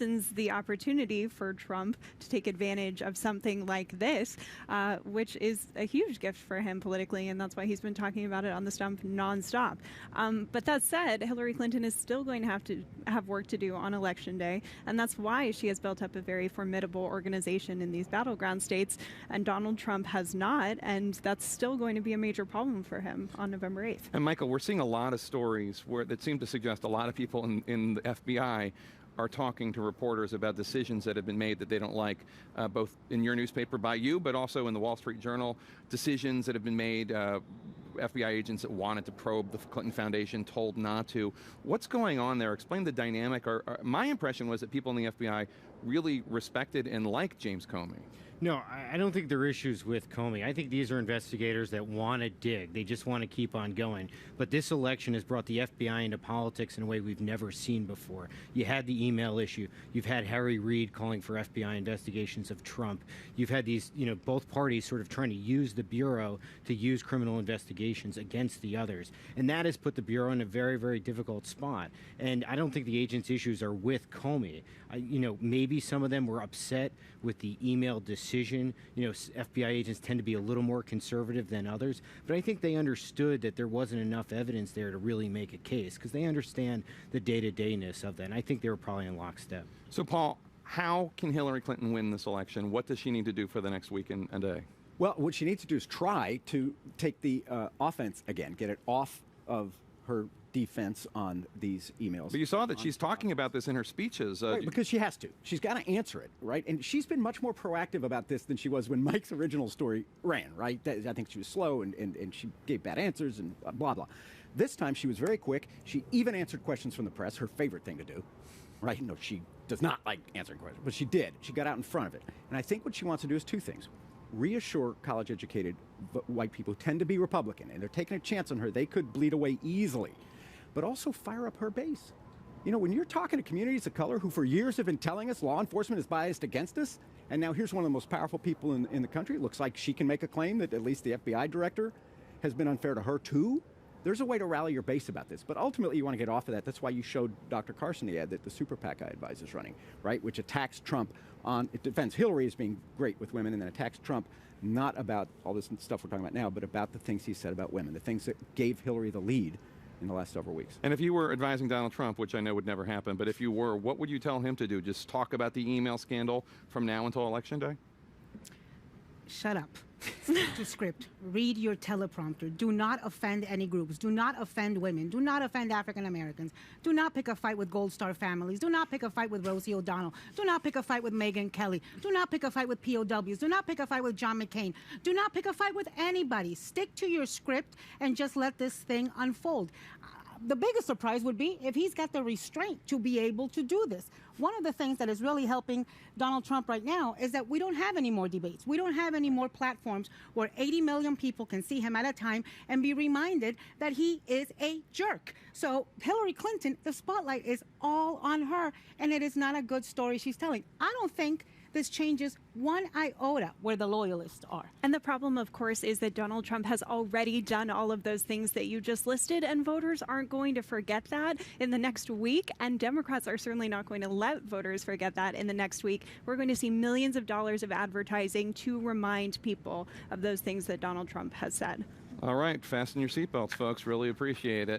the opportunity for Trump to take advantage of something like this, which is a huge gift for him politically, and that's why he's been talking about it on the stump nonstop. But that said, Hillary Clinton is still going to have work to do on Election Day, and that's why she has built up a very formidable organization in these battleground states, and Donald Trump has not, and that's still going to be a major problem for him on November 8th. And Michael, we're seeing a lot of stories that seem to suggest a lot of people in the FBI are talking to reporters about decisions that have been made that they don't like, both in your newspaper by you, but also in the Wall Street Journal, decisions that have been made, FBI agents that wanted to probe the Clinton Foundation told not to. What's going on there? Explain the dynamic. My impression was that people in the FBI really respected and liked James Comey. No, I don't think there are issues with Comey. I think these are investigators that want to dig. They just want to keep on going. But this election has brought the FBI into politics in a way we've never seen before. You had the email issue. You've had Harry Reid calling for FBI investigations of Trump. You've had these, both parties sort of trying to use the Bureau to use criminal investigations against the others. And that has put the Bureau in a very, very difficult spot. And I don't think the agents' issues are with Comey. Maybe some of them were upset with the email decision. FBI agents tend to be a little more conservative than others, but I think they understood that there wasn't enough evidence there to really make a case because they understand the day-to-dayness of that, and I think they were probably in lockstep. So, Paul, how can Hillary Clinton win this election? What does she need to do for the next week and a day? Well, what she needs to do is try to take the offense again, get it off of her defense on these emails. But you saw that she's talking about this in her speeches. Right, because she has to. She's got to answer it, right? And she's been much more proactive about this than she was when Mike's original story ran, right? I think she was slow and she gave bad answers and blah, blah. This time she was very quick. She even answered questions from the press, her favorite thing to do, right? No, she does not like answering questions, but she did. She got out in front of it. And I think what she wants to do is two things. Reassure college-educated white people who tend to be Republican, and they're taking a chance on her. They could bleed away easily. But also fire up her base. When you're talking to communities of color who for years have been telling us law enforcement is biased against us, and now here's one of the most powerful people in the country, it looks like she can make a claim that at least the FBI director has been unfair to her too. There's a way to rally your base about this, but ultimately you want to get off of that. That's why you showed Dr. Carson the ad that the super PAC I advise is running, right? Which attacks Trump it defends Hillary as being great with women and then attacks Trump not about all this stuff we're talking about now, but about the things he said about women, the things that gave Hillary the lead in the last several weeks. And if you were advising Donald Trump, which I know would never happen, but if you were, what would you tell him to do? Just talk about the email scandal from now until Election Day? Shut up. Stick to script. Read your teleprompter. Do not offend any groups. Do not offend women. Do not offend African Americans. Do not pick a fight with Gold Star families. Do not pick a fight with Rosie O'Donnell. Do not pick a fight with Megyn Kelly. Do not pick a fight with POWs. Do not pick a fight with John McCain. Do not pick a fight with anybody. Stick to your script and just let this thing unfold. The biggest surprise would be if he's got the restraint to be able to do this. One of the things that is really helping Donald Trump right now is that we don't have any more debates. We don't have any more platforms where 80 million people can see him at a time and be reminded that he is a jerk. So Hillary Clinton, the spotlight is all on her, and it is not a good story she's telling. I don't think this changes one iota where the loyalists are. And the problem, of course, is that Donald Trump has already done all of those things that you just listed, and voters aren't going to forget that in the next week, and Democrats are certainly not going to let voters forget that in the next week. We're going to see millions of dollars of advertising to remind people of those things that Donald Trump has said. All right, fasten your seatbelts, folks. Really appreciate it.